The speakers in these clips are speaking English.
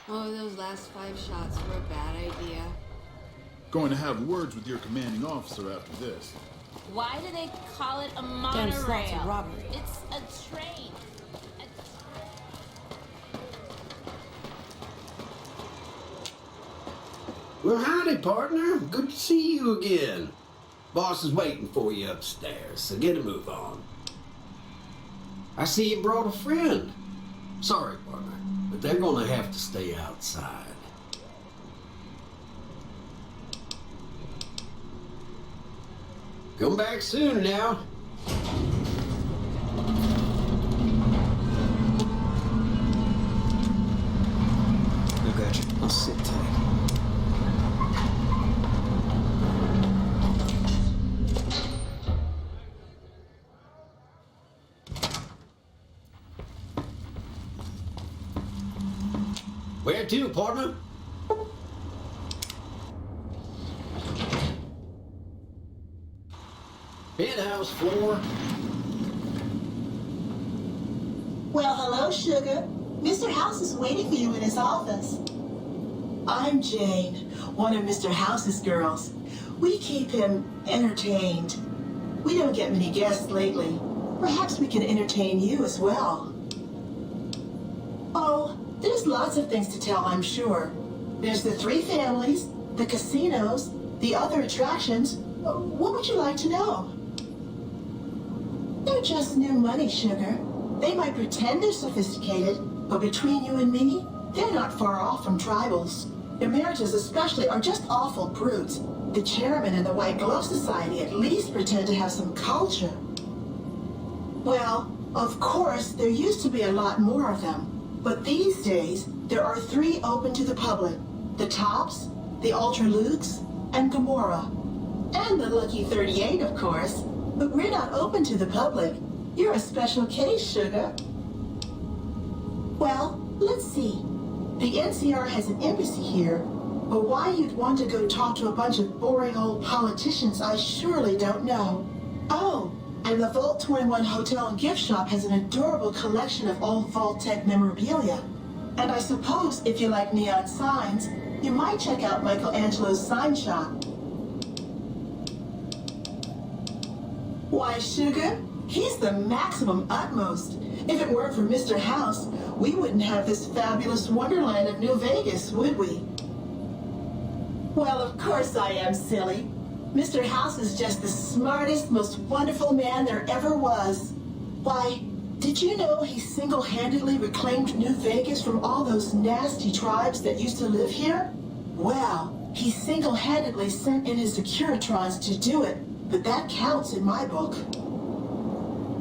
Oh, those last 5 shots were a bad idea. Going to have words with your commanding officer after this. Why do they call it a Damn slaughter monorail? robbery. It's a train. Well, howdy, partner. Good to see you again. Boss is waiting for you upstairs, so get a move on. I see you brought a friend. Sorry, partner, but they're gonna have to stay outside. Come back soon now. I got you. I'll sit tight. Where to, partner? Penthouse floor. Well, hello, Sugar. Mr. House is waiting for you in his office. I'm Jane, one of Mr. House's girls. We keep him entertained. We don't get many guests lately. Perhaps we can entertain you as well. Oh, there's lots of things to tell, I'm sure. There's the 3 families, the casinos, the other attractions. What would you like to know? They're just new money, Sugar. They might pretend they're sophisticated, but between you and me, they're not far off from tribals. Emeritus especially are just awful brutes. The chairman and the White Glove Society at least pretend to have some culture. Well, of course, there used to be a lot more of them. But these days, there are 3 open to the public. The Tops, the Ultra Lukes, and Gamora. And the Lucky 38, of course. But we're not open to the public. You're a special case, Sugar. Well, let's see. The NCR has an embassy here, but why you'd want to go talk to a bunch of boring old politicians, I surely don't know. Oh, and the Vault 21 Hotel and Gift Shop has an adorable collection of old Vault-Tec memorabilia. And I suppose if you like neon signs, you might check out Michelangelo's sign shop. Why, Sugar, he's the maximum utmost. If it weren't for Mr. House, we wouldn't have this fabulous wonderland of New Vegas, would we? Well, of course I am silly. Mr. House is just the smartest, most wonderful man there ever was. Why, did you know he single-handedly reclaimed New Vegas from all those nasty tribes that used to live here? Well, he single-handedly sent in his Securitrons to do it, but that counts in my book.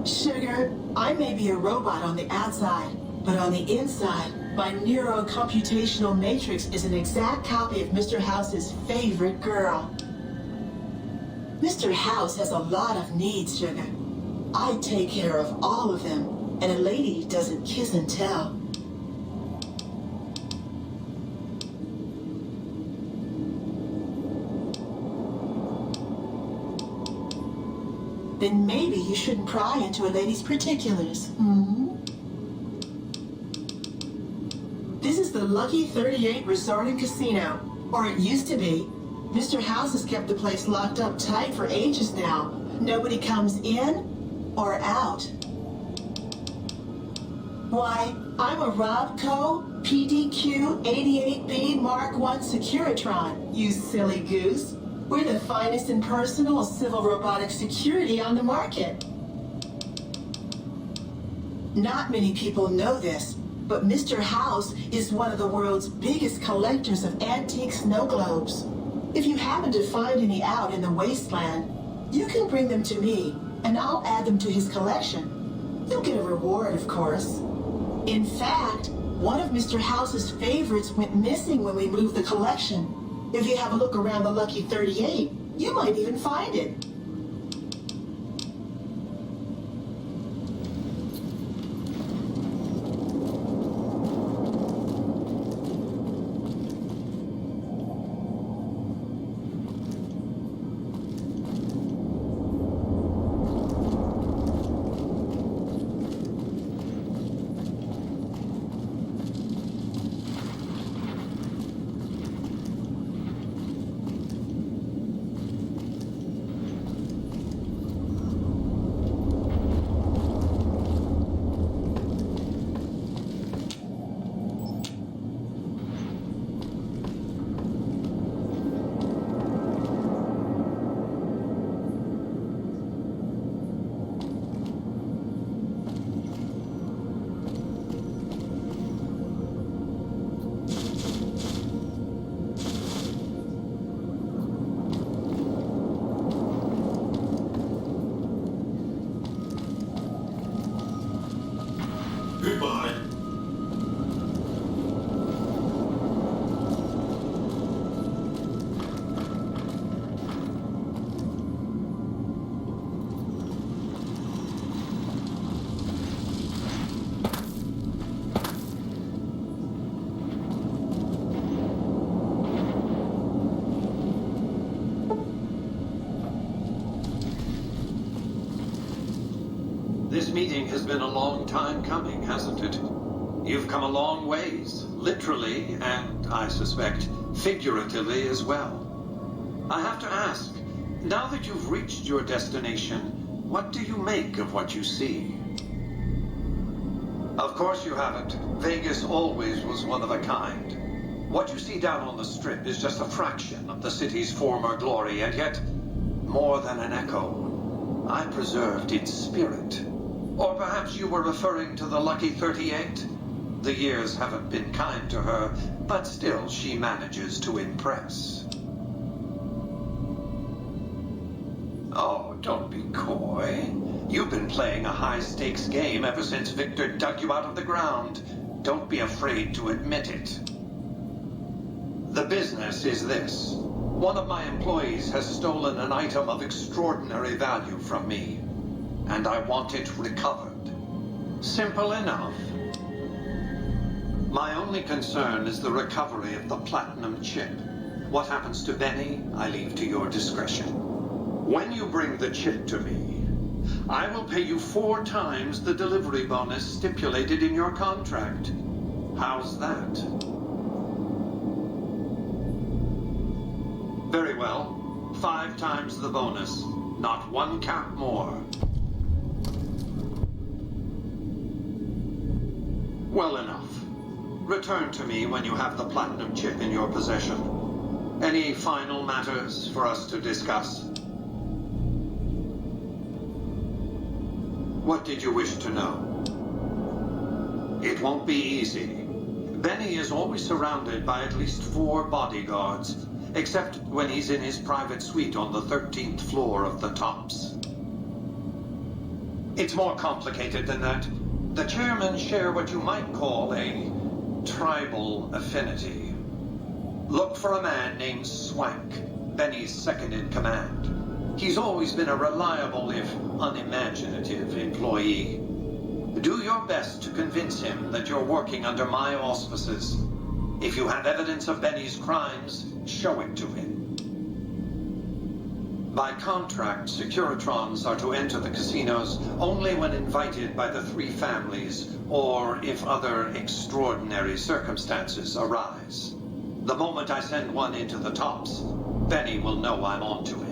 Sugar, I may be a robot on the outside, but on the inside, my neurocomputational matrix is an exact copy of Mr. House's favorite girl. Mr. House has a lot of needs, Sugar. I take care of all of them, and a lady doesn't kiss and tell. Then maybe you shouldn't pry into a lady's particulars. This is the Lucky 38 Resort and Casino, or it used to be. Mr. House has kept the place locked up tight for ages now. Nobody comes in or out. Why, I'm a Robco PDQ 88B Mark I Securitron, you silly goose. We're the finest in personal civil robotic security on the market. Not many people know this, but Mr. House is one of the world's biggest collectors of antique snow globes. If you happen to find any out in the wasteland, you can bring them to me, and I'll add them to his collection. You'll get a reward, of course. In fact, one of Mr. House's favorites went missing when we moved the collection. If you have a look around the Lucky 38, you might even find it. meeting has been a long time coming, hasn't it? You've come a long ways, literally, and I suspect figuratively as well. I have to ask, now that you've reached your destination, what do you make of what you see? Of course you haven't. Vegas always was one of a kind. What you see down on the Strip is just a fraction of the city's former glory, and yet, more than an echo, I preserved its spirit. Or perhaps you were referring to the Lucky 38? The years haven't been kind to her, but still she manages to impress. Oh, don't be coy. You've been playing a high-stakes game ever since Victor dug you out of the ground. Don't be afraid to admit it. The business is this. One of my employees has stolen an item of extraordinary value from me, and I want it recovered. Simple enough. My only concern is the recovery of the platinum chip. What happens to Benny, I leave to your discretion. When you bring the chip to me, I will pay you 4 times the delivery bonus stipulated in your contract. How's that? Very well. 5 times the bonus. Not 1 cap more. Well enough. Return to me when you have the platinum chip in your possession. Any final matters for us to discuss? What did you wish to know? It won't be easy. Benny is always surrounded by at least 4 bodyguards, except when he's in his private suite on the 13th floor of the Tops. It's more complicated than that. The chairmen share what you might call a tribal affinity. Look for a man named Swank, Benny's second-in-command. He's always been a reliable, if unimaginative, employee. Do your best to convince him that you're working under my auspices. If you have evidence of Benny's crimes, show it to him. By contract, Securitrons are to enter the casinos only when invited by the 3 families, or if other extraordinary circumstances arise. The moment I send one into the Tops, Benny will know I'm on to him.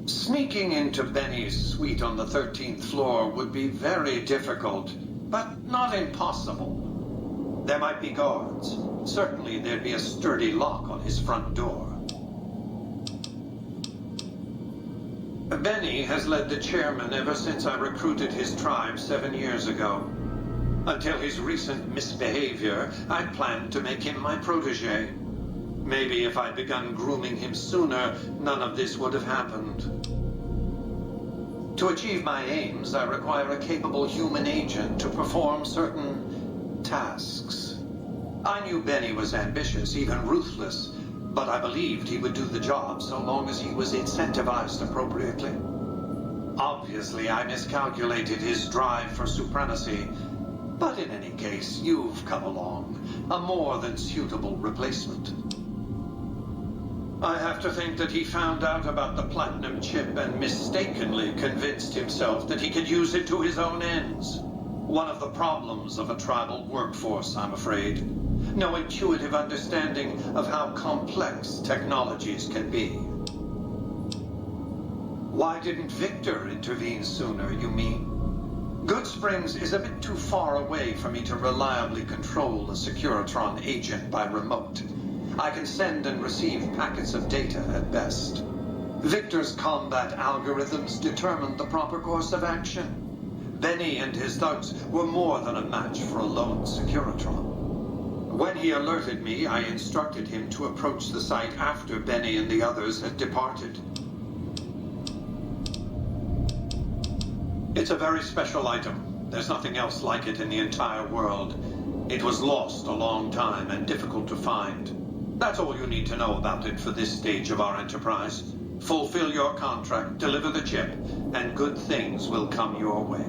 Sneaking into Benny's suite on the 13th floor would be very difficult, but not impossible. There might be guards. Certainly there'd be a sturdy lock on his front door. Benny has led the chairman ever since I recruited his tribe 7 years ago. Until his recent misbehavior, I'd planned to make him my protege. Maybe if I'd begun grooming him sooner, none of this would have happened. To achieve my aims, I require a capable human agent to perform certain tasks. I knew Benny was ambitious, even ruthless, but I believed he would do the job so long as he was incentivized appropriately. Obviously, I miscalculated his drive for supremacy, but in any case, you've come along, a more than suitable replacement. I have to think that he found out about the platinum chip and mistakenly convinced himself that he could use it to his own ends. One of the problems of a tribal workforce, I'm afraid. No intuitive understanding of how complex technologies can be. Why didn't Victor intervene sooner, you mean? Goodsprings is a bit too far away for me to reliably control a Securitron agent by remote. I can send and receive packets of data at best. Victor's combat algorithms determined the proper course of action. Benny and his thugs were more than a match for a lone Securitron. When he alerted me, I instructed him to approach the site after Benny and the others had departed. It's a very special item. There's nothing else like it in the entire world. It was lost a long time and difficult to find. That's all you need to know about it for this stage of our enterprise. Fulfill your contract, deliver the chip, and good things will come your way.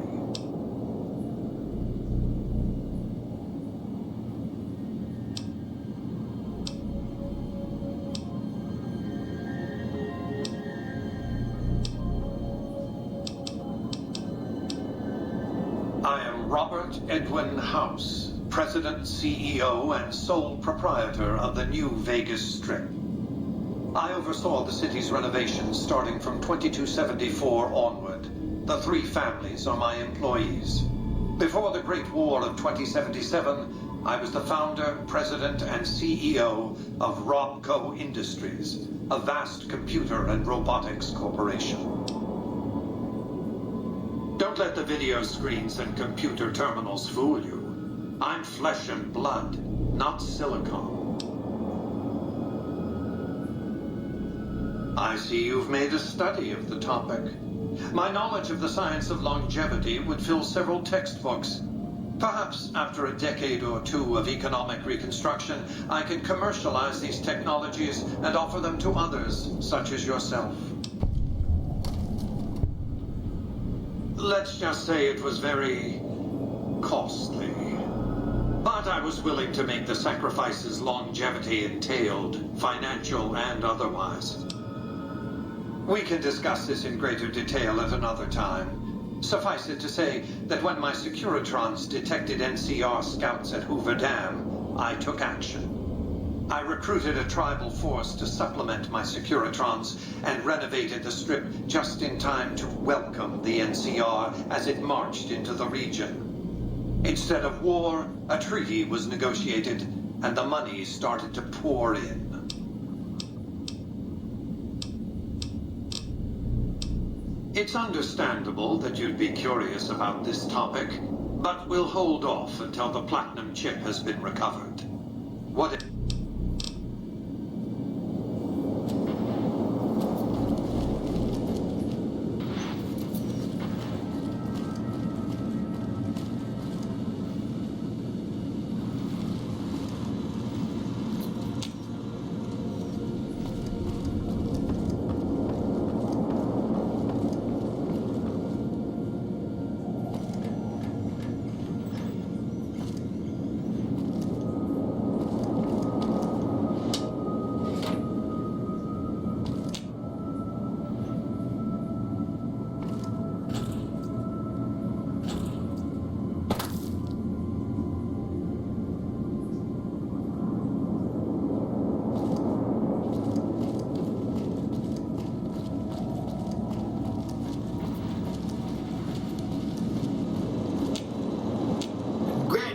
Robert Edwin House, President, CEO, and sole proprietor of the New Vegas Strip. I oversaw the city's renovations starting from 2274 onward. The three families are my employees. Before the Great War of 2077, I was the founder, president, and CEO of Robco Industries, a vast computer and robotics corporation. Don't let the video screens and computer terminals fool you. I'm flesh and blood, not silicone. I see you've made a study of the topic. My knowledge of the science of longevity would fill several textbooks. Perhaps after a decade or two of economic reconstruction, I can commercialize these technologies and offer them to others, such as yourself. Let's just say it was very costly. But I was willing to make the sacrifices longevity entailed, financial and otherwise. We can discuss this in greater detail at another time. Suffice it to say that when my Securitrons detected NCR scouts at Hoover Dam, I took action. I recruited a tribal force to supplement my Securitrons and renovated the Strip just in time to welcome the NCR as it marched into the region. Instead of war, a treaty was negotiated and the money started to pour in. It's understandable that you'd be curious about this topic, but we'll hold off until the platinum chip has been recovered. What if...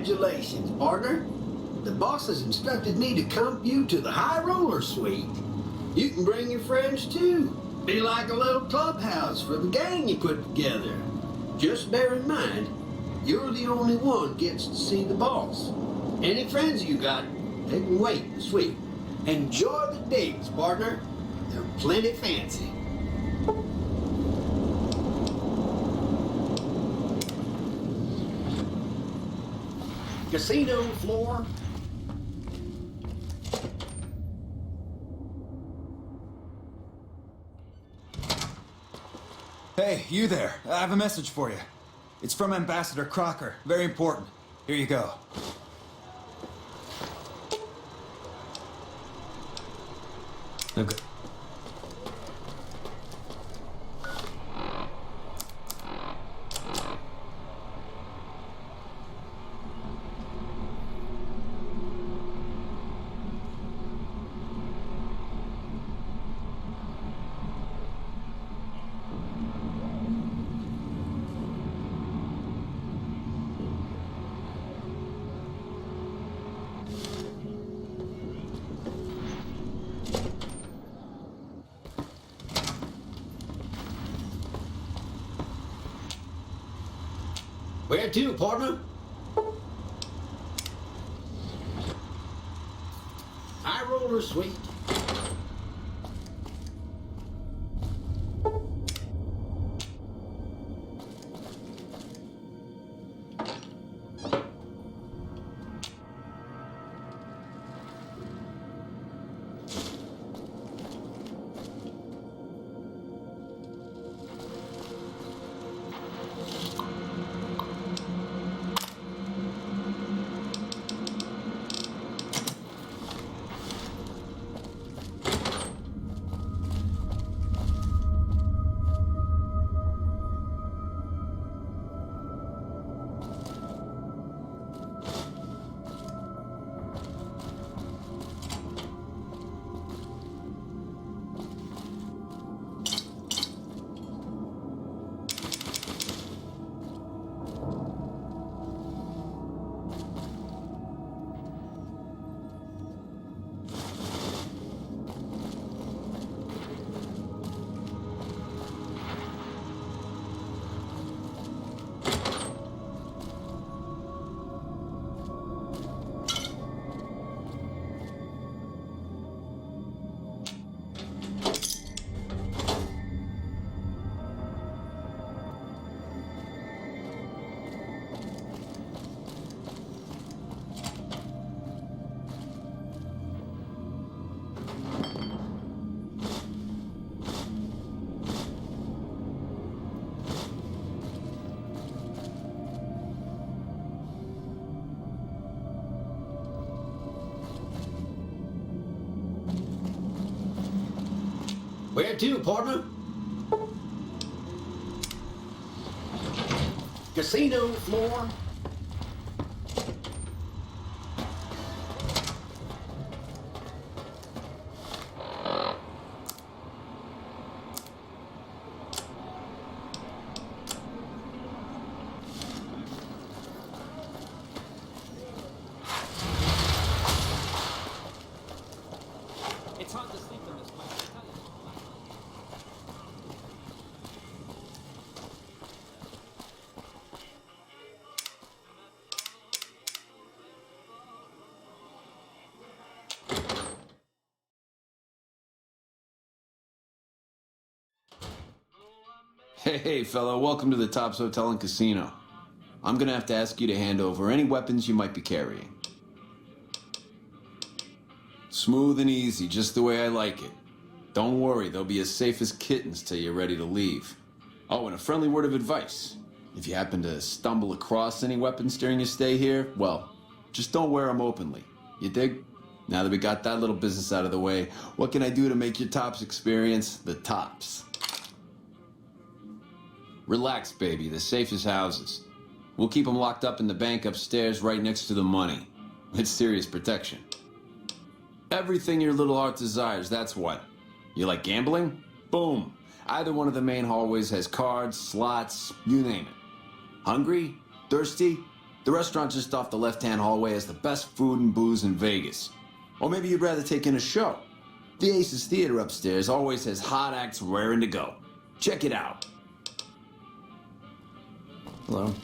Congratulations, partner. The boss has instructed me to comp you to the High Roller Suite. You can bring your friends too. Be like a little clubhouse for the gang you put together. Just bear in mind, you're the only one gets to see the boss. Any friends you got, they can wait in the suite. Enjoy the digs, partner. They're plenty fancy. Casino floor. Hey, you there. I have a message for you. It's from Ambassador Crocker. Very important. Here you go. Okay. Where to, partner? High Roller Suite. too, partner. Casino floor. It's hard to sleep in this place. I tell you. Hey, fella, welcome to the Tops Hotel and Casino. I'm gonna have to ask you to hand over any weapons you might be carrying. Smooth and easy, just the way I like it. Don't worry, they'll be as safe as kittens till you're ready to leave. Oh, and a friendly word of advice. If you happen to stumble across any weapons during your stay here, well, just don't wear them openly. You dig? Now that we got that little business out of the way, what can I do to make your Tops experience the tops? Relax, baby. The safest houses. We'll keep them locked up in the bank upstairs right next to the money. It's serious protection. Everything your little heart desires, that's what. You like gambling? Boom. Either one of the main hallways has cards, slots, you name it. Hungry? Thirsty? The restaurant just off the left-hand hallway has the best food and booze in Vegas. Or maybe you'd rather take in a show. The Aces Theater upstairs always has hot acts raring to go. Check it out. Hello.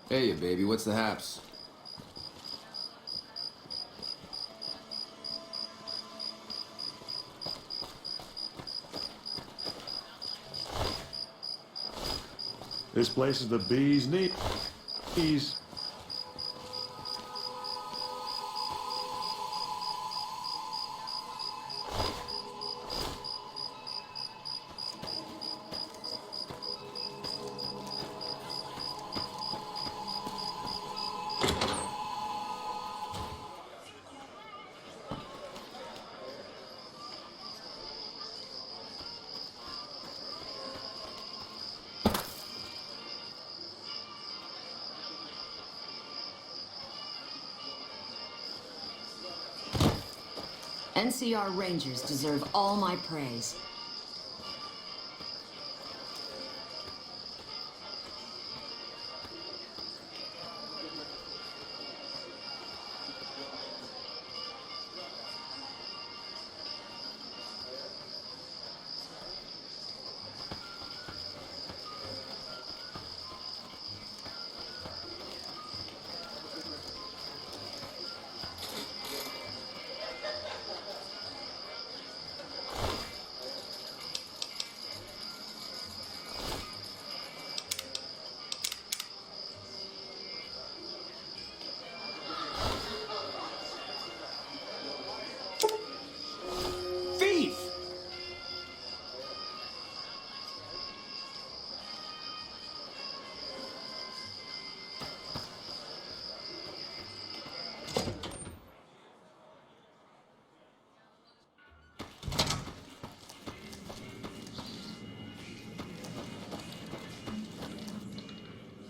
Hey, baby, what's the haps? This place is the bee's knees. NCR Rangers deserve all my praise.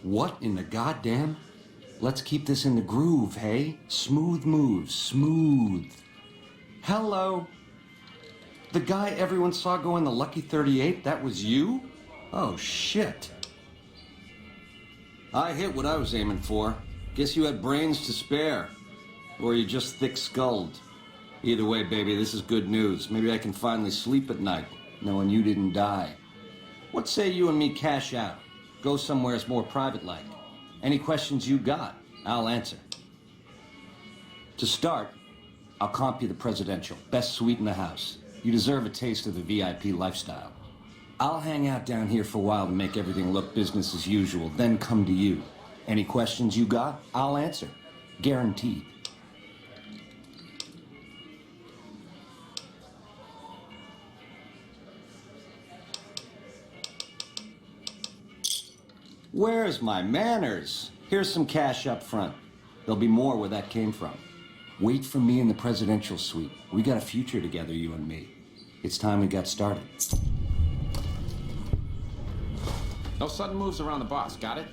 What in the goddamn? Let's keep this in the groove, hey? Smooth moves, smooth. Hello? The guy everyone saw go in the Lucky 38, that was you? Oh, shit. I hit what I was aiming for. Guess you had brains to spare. Or you just thick-skulled. Either way, baby, this is good news. Maybe I can finally sleep at night, knowing you didn't die. What say you and me cash out? Go somewheres more private-like. Any questions you got, I'll answer. To start, I'll comp you the presidential. Best suite in the house. You deserve a taste of the VIP lifestyle. I'll hang out down here for a while to make everything look business as usual, then come to you. Any questions you got, I'll answer. Guaranteed. Where's my manners? Here's some cash up front. There'll be more where that came from. Wait for me in the presidential suite. We got a future together, you and me. It's time we got started. No sudden moves around the boss, got it?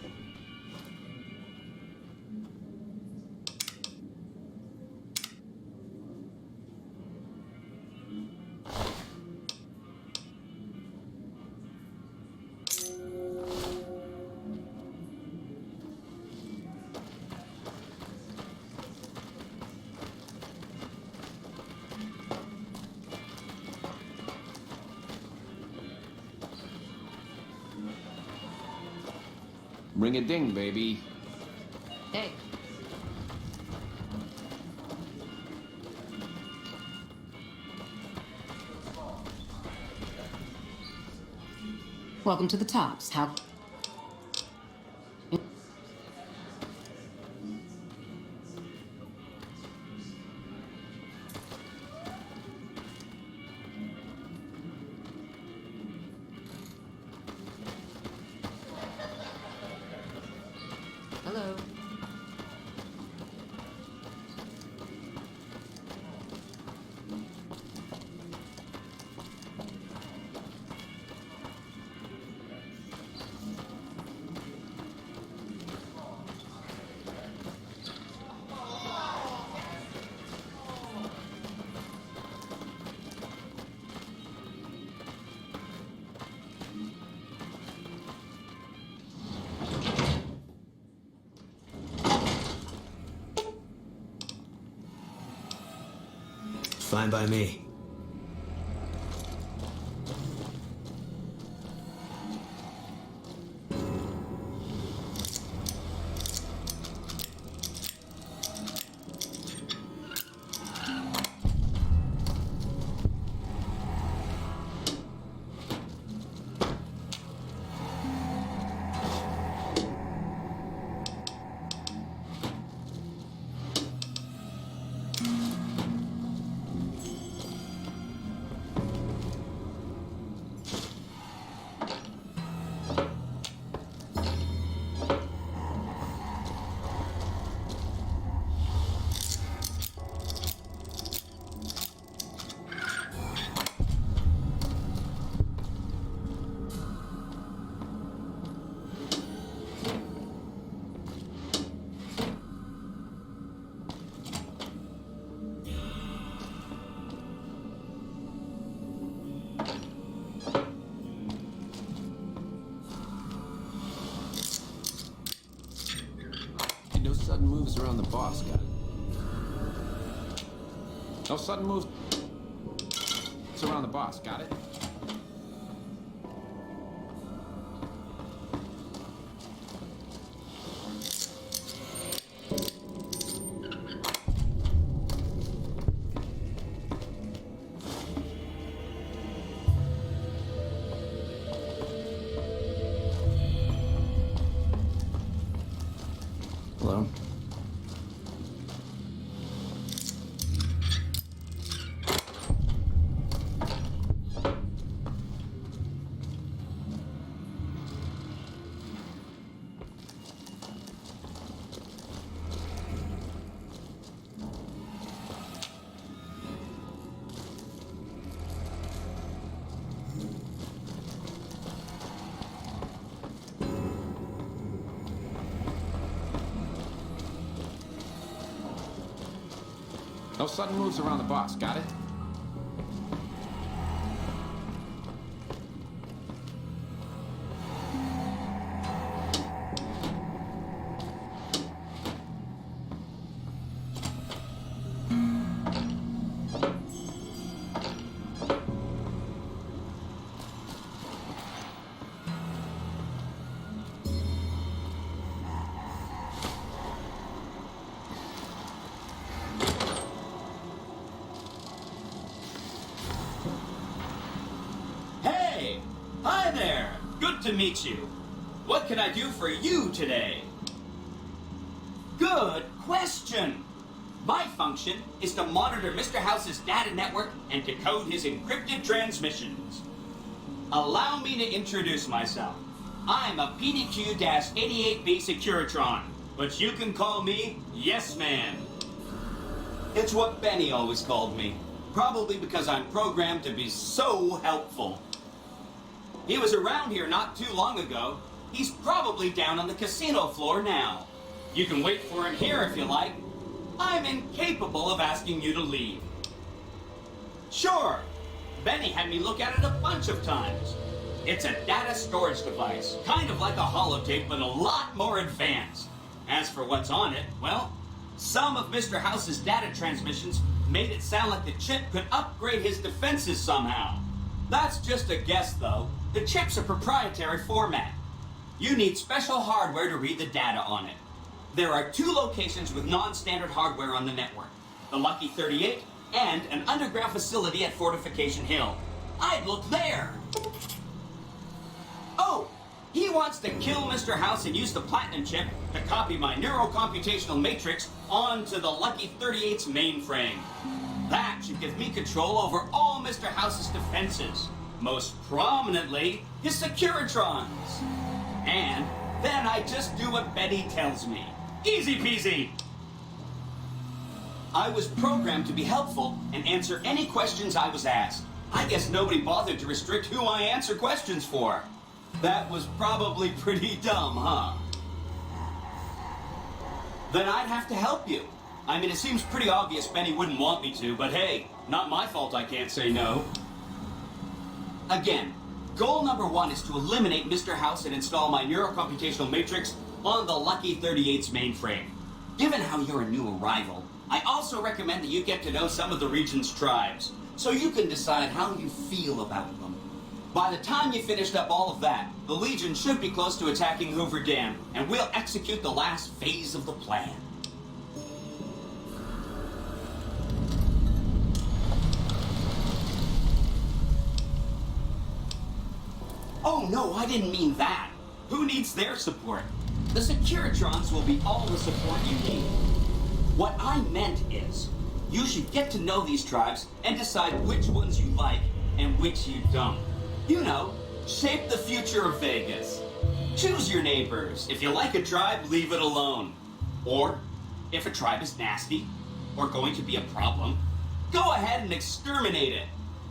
Ring a ding, baby. Hey. Welcome to the Tops. How? Hello. Fine by me. No sudden moves around the boss, got it? No sudden moves around the boss, got it? Hello? No sudden moves around the boss, got it? to meet you. What can I do for you today? Good question. My function is to monitor Mr. House's data network and decode his encrypted transmissions. Allow me to introduce myself. I'm a PDQ-88B Securitron, but you can call me Yes Man. It's what Benny always called me, probably because I'm programmed to be so helpful. He was around here not too long ago. He's probably down on the casino floor now. You can wait for him here if you like. I'm incapable of asking you to leave. Sure, Benny had me look at it a bunch of times. It's a data storage device, kind of like a holotape, but a lot more advanced. As for what's on it, well, some of Mr. House's data transmissions made it sound like the chip could upgrade his defenses somehow. That's just a guess, though. The chip's a proprietary format. You need special hardware to read the data on it. There are 2 locations with non-standard hardware on the network. The Lucky 38 and an underground facility at Fortification Hill. I'd look there. Oh, he wants to kill Mr. House and use the Platinum chip to copy my neurocomputational matrix onto the Lucky 38's mainframe. That should give me control over all Mr. House's defenses, most prominently his Securitrons. And then I just do what Betty tells me. Easy peasy. I was programmed to be helpful and answer any questions I was asked. I guess nobody bothered to restrict who I answer questions for. That was probably pretty dumb, huh? Then I'd have to help you. I mean, it seems pretty obvious Benny wouldn't want me to, but hey, not my fault I can't say no. Again, goal number 1 is to eliminate Mr. House and install my neurocomputational matrix on the Lucky 38's mainframe. Given how you're a new arrival, I also recommend that you get to know some of the region's tribes, so you can decide how you feel about them. By the time you finished up all of that, the Legion should be close to attacking Hoover Dam, and we'll execute the last phase of the plan. Oh no, I didn't mean that. Who needs their support? The Securitrons will be all the support you need. What I meant is, you should get to know these tribes and decide which ones you like and which you don't. You know, shape the future of Vegas. Choose your neighbors. If you like a tribe, leave it alone. Or, if a tribe is nasty, or going to be a problem, go ahead and exterminate it.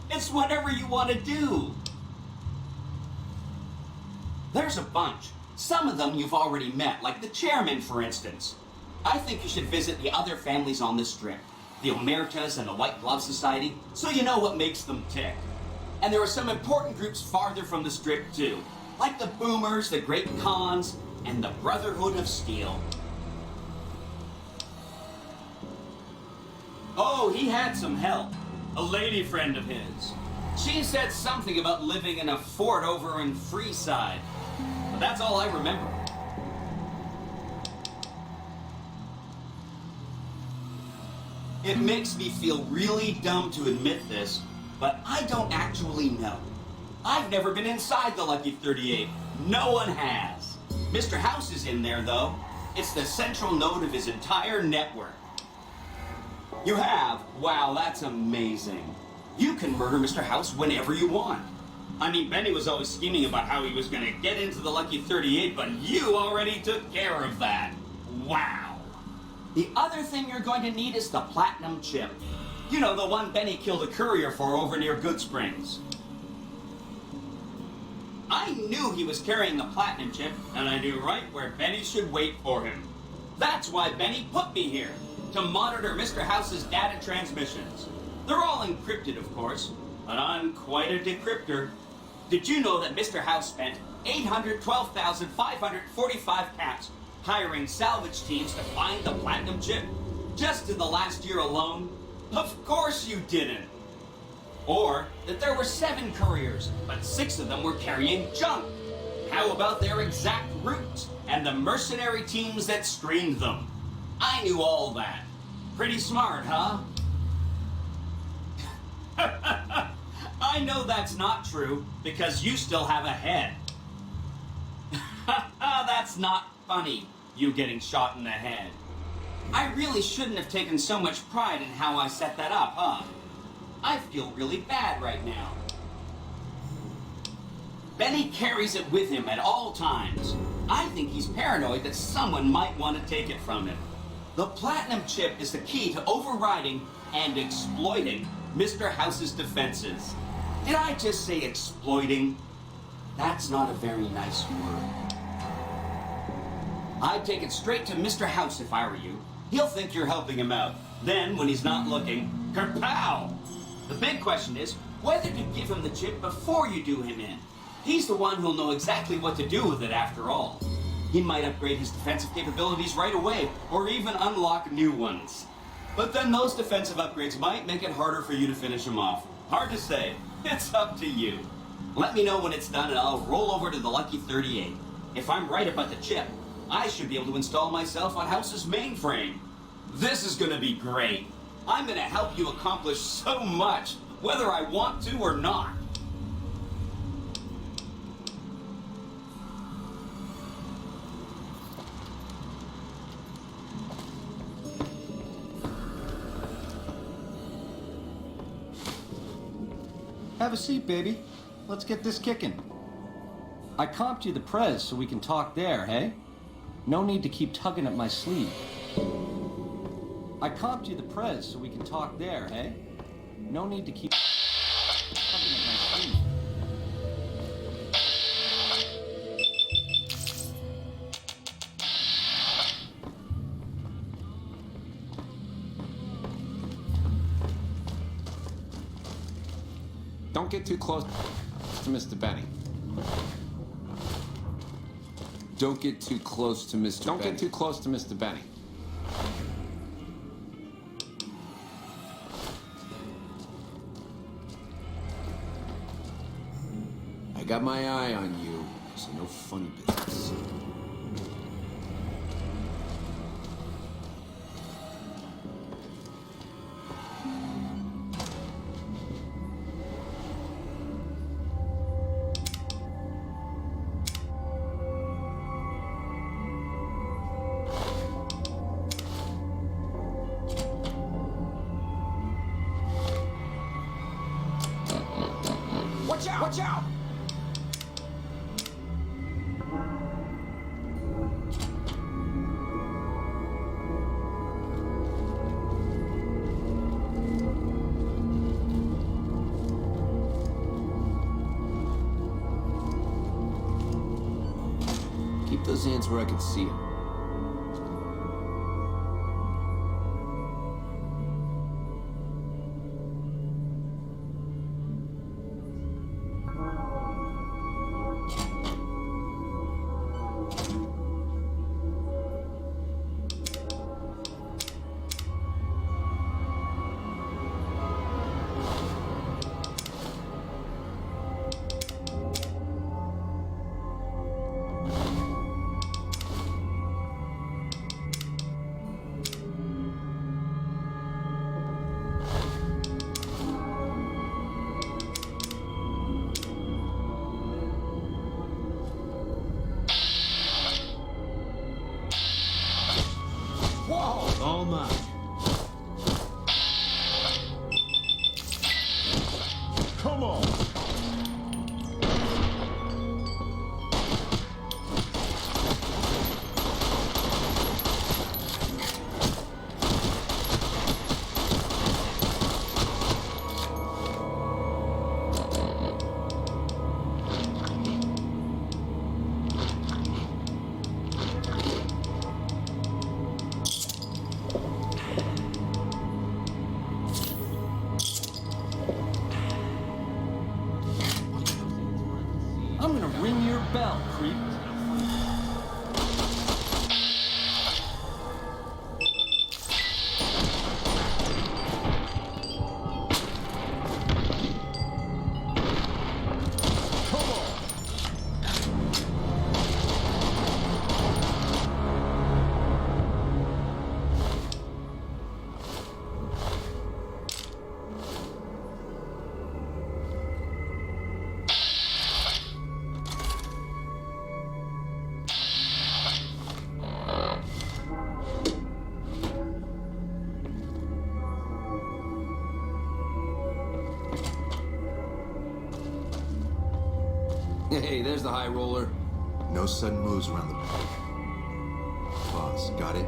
It's whatever you want to do. There's a bunch. Some of them you've already met, like the chairman, for instance. I think you should visit the other families on this strip, the Omertas and the White Glove Society, so you know what makes them tick. And there are some important groups farther from the strip, too, like the Boomers, the Great Khans, and the Brotherhood of Steel. Oh, he had some help. A lady friend of his. She said something about living in a fort over in Freeside. But that's all I remember. It makes me feel really dumb to admit this, but I don't actually know. I've never been inside the Lucky 38. No one has. Mr. House is in there, though. It's the central node of his entire network. You have? Wow, that's amazing. You can murder Mr. House whenever you want. I mean, Benny was always scheming about how he was going to get into the Lucky 38, but you already took care of that. Wow. The other thing you're going to need is the Platinum chip. You know, the one Benny killed a courier for over near Good Springs. I knew he was carrying the Platinum chip, and I knew right where Benny should wait for him. That's why Benny put me here, to monitor Mr. House's data transmissions. They're all encrypted, of course, but I'm quite a decryptor. Did you know that Mr. House spent 812,545 caps hiring salvage teams to find the Platinum chip? Just in the last year alone? Of course you didn't. Or that there were 7 couriers, but 6 of them were carrying junk. How about their exact routes and the mercenary teams that screened them? I knew all that. Pretty smart, huh? I know that's not true, because you still have a head. That's not funny, you getting shot in the head. I really shouldn't have taken so much pride in how I set that up, huh? I feel really bad right now. Benny carries it with him at all times. I think he's paranoid that someone might want to take it from him. The platinum chip is the key to overriding and exploiting Mr. House's defenses. Did I just say exploiting? That's not a very nice word. I'd take it straight to Mr. House if I were you. He'll think you're helping him out. Then, when he's not looking, kerpow! The big question is whether to give him the chip before you do him in. He's the one who'll know exactly what to do with it after all. He might upgrade his defensive capabilities right away, or even unlock new ones. But then those defensive upgrades might make it harder for you to finish him off. Hard to say. It's up to you. Let me know when it's done and I'll roll over to the Lucky 38. If I'm right about the chip, I should be able to install myself on House's mainframe. This is gonna be great. I'm gonna help you accomplish so much, whether I want to or not. Have a seat, baby. Let's get this kicking. I comped you the prez so we can talk there, hey? No need to keep tugging at my sleeve. I comped you the prez so we can talk there, hey? No need to keep tugging at my sleeve. Don't get too close to Mr. Benny. Don't get too close to Mr. Benny. Don't get too close to Mr. Benny. I got my eye on you, so no funny business. Watch out! Watch out! Keep those hands where I can see them. All mine. Come on. Hey, there's the high roller. No sudden moves around the boss. Got it?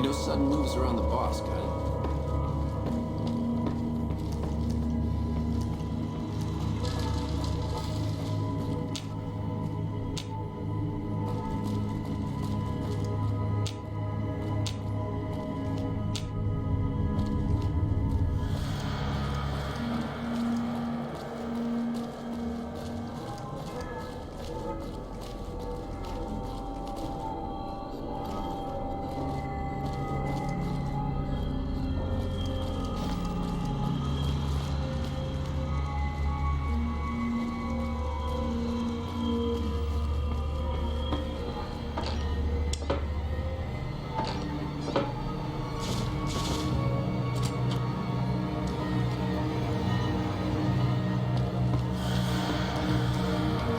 No sudden moves around the boss, got it?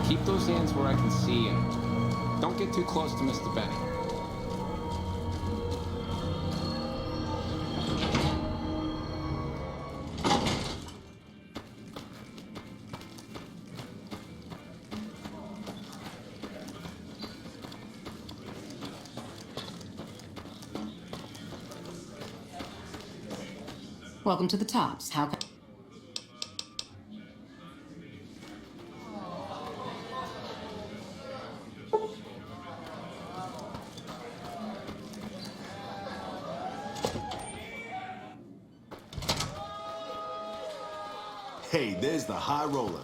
Keep those hands where I can see him. Don't get too close to Mr. Benny. Welcome to the Tops. How can... Hey, there's the high roller.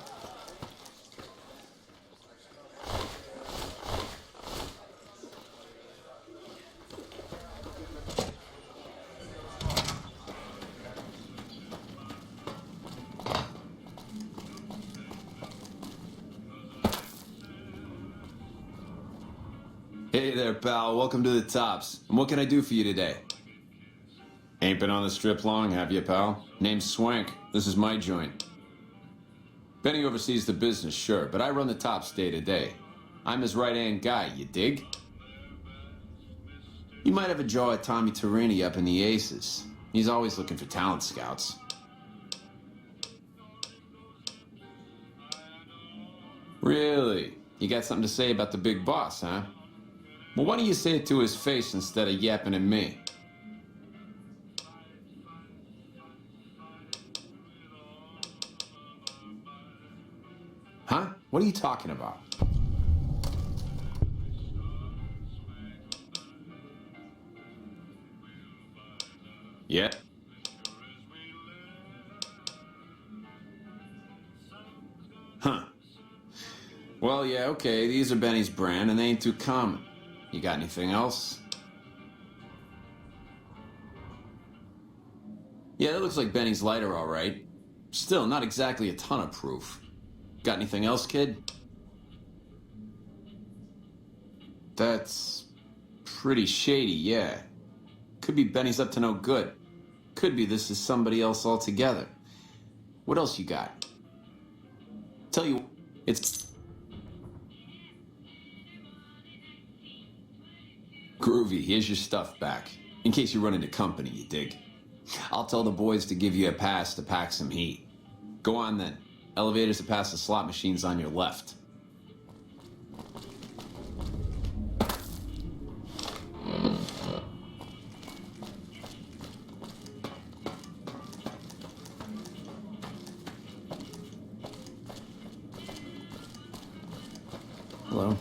Hey there, pal. Welcome to the Tops. And what can I do for you today? Ain't been on the strip long, have you, pal? Name's Swank. This is my joint. Benny oversees the business, sure, but I run the Tops day to day. I'm his right-hand guy, you dig? You might have a jaw at Tommy Tarini up in the Aces. He's always looking for talent scouts. Really? You got something to say about the big boss, huh? Well, why don't you say it to his face instead of yapping at me? Huh? What are you talking about? Yeah? Huh. Well, yeah, okay, these are Benny's brand, and they ain't too common. You got anything else? Yeah, that looks like Benny's lighter, all right. Still, not exactly a ton of proof. Got anything else, kid? That's pretty shady, yeah. Could be Benny's up to no good. Could be this is somebody else altogether. What else you got? Tell you, it's... Groovy, here's your stuff back. In case you run into company, you dig? I'll tell the boys to give you a pass to pack some heat. Go on then. Elevators to pass the slot machines on your left. Hello.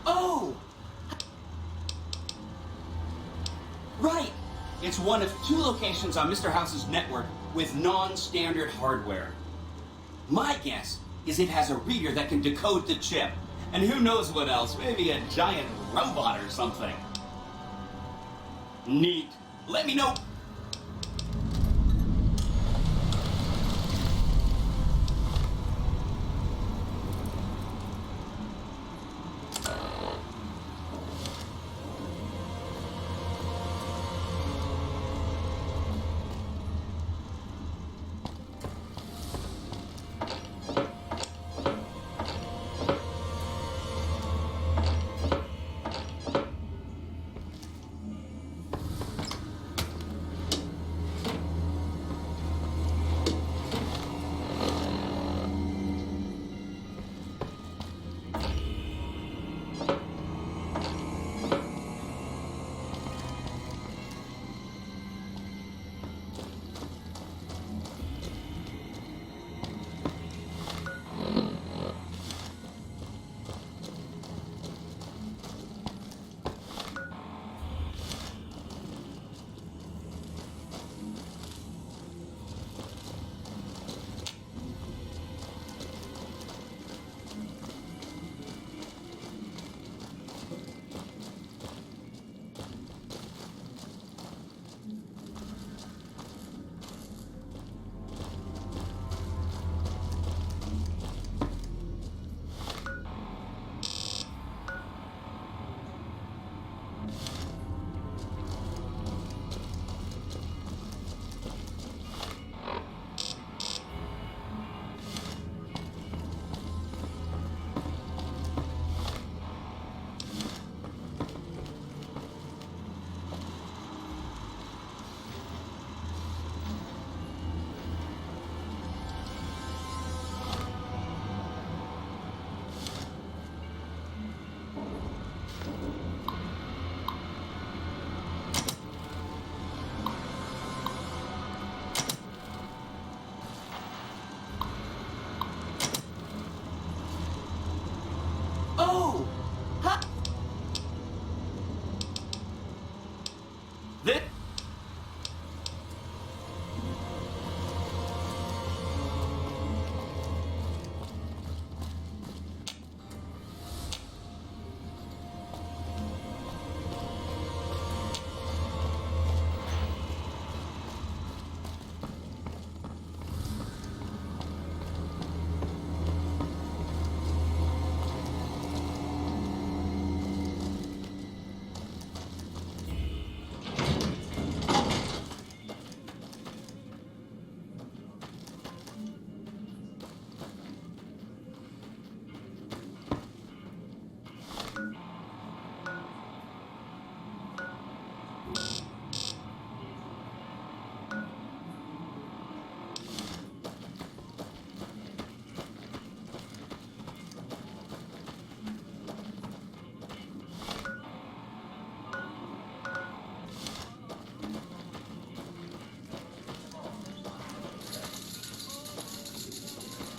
Oh! Right! It's one of 2 locations on Mr. House's network with non-standard hardware. My guess is it has a reader that can decode the chip. And who knows what else, maybe a giant robot or something. Neat. Let me know. Oh! Ha! This...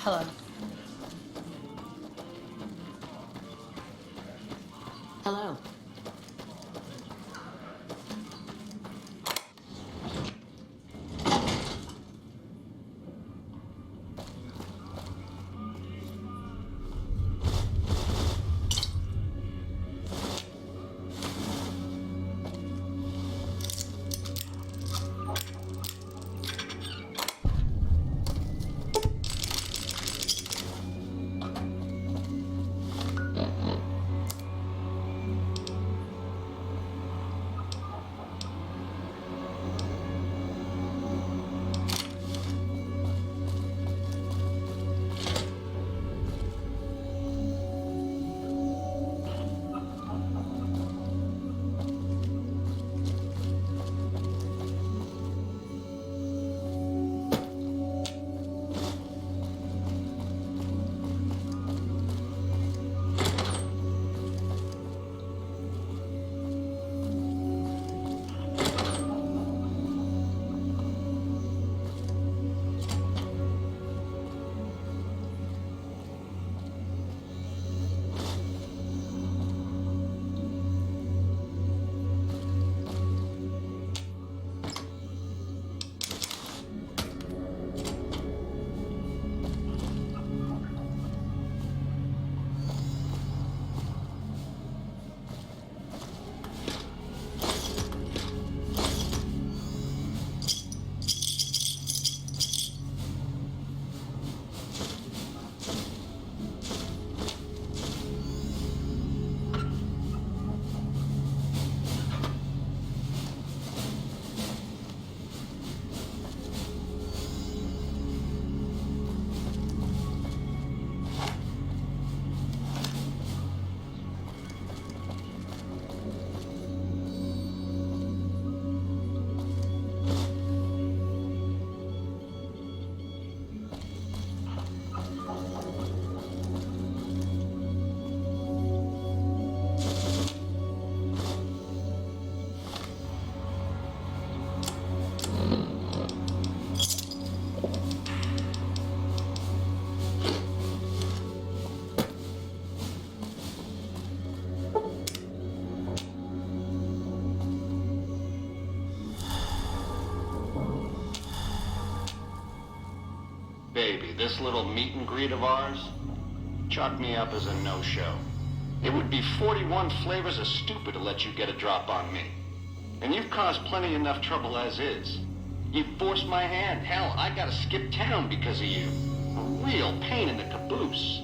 Hello. Hello. Baby, this little meet and greet of ours, chalk me up as a no-show. It would be 41 flavors of stupid to let you get a drop on me. And you've caused plenty enough trouble as is. You forced my hand. Hell, I gotta skip town because of you. A real pain in the caboose.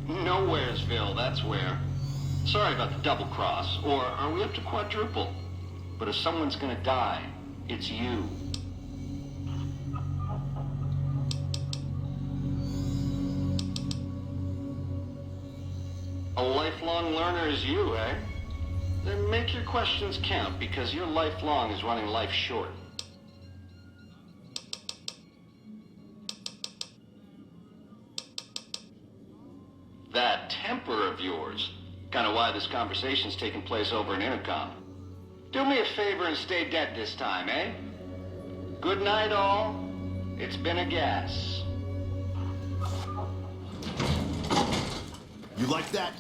Nowheresville, that's where. Sorry about the double cross, or are we up to quadruple? But if someone's gonna die, it's you. A lifelong learner is you, eh? Then make your questions count, because your lifelong is running life short. That temper of yours. Kind of why this conversation's taking place over an intercom. Do me a favor and stay dead this time, eh? Good night, all. It's been a gas. You like that?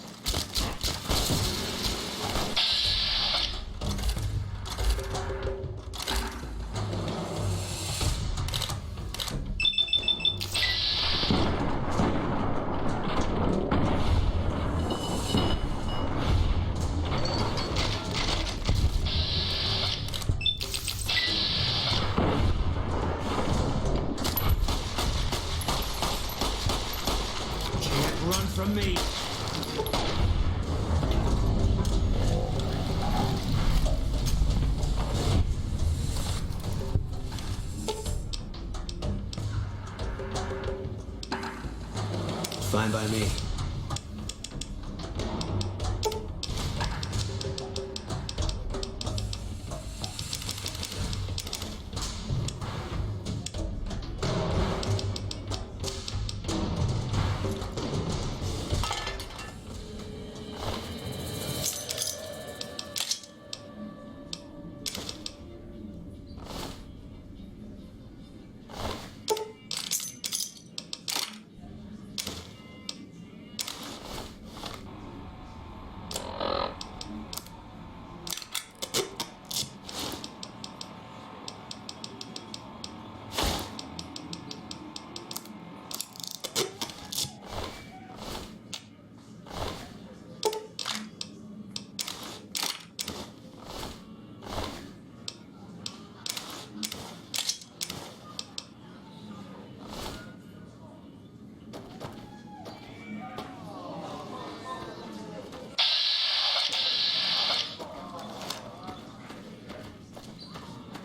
Run from me. Fine by me.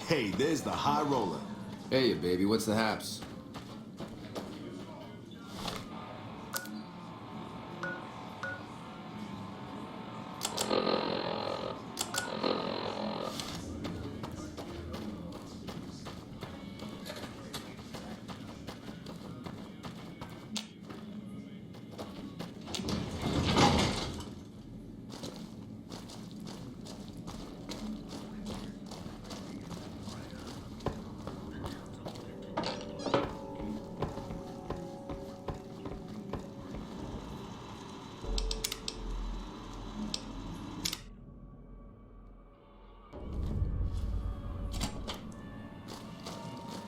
Hey, there's the high roller. Hey, baby, what's the haps?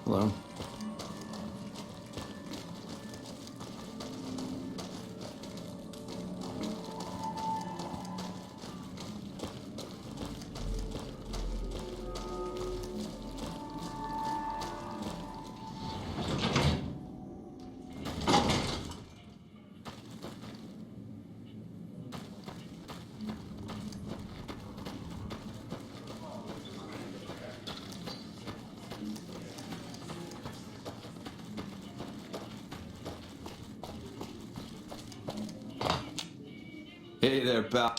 Hello? Hey there, pal.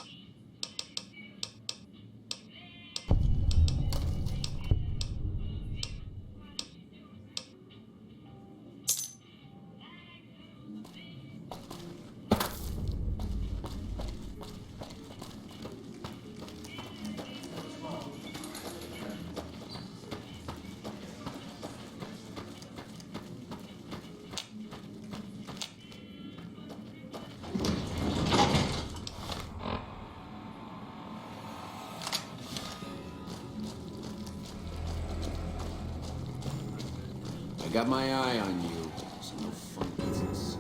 I got my eye on you. It's no fun business.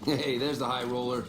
Hey, there's the high roller.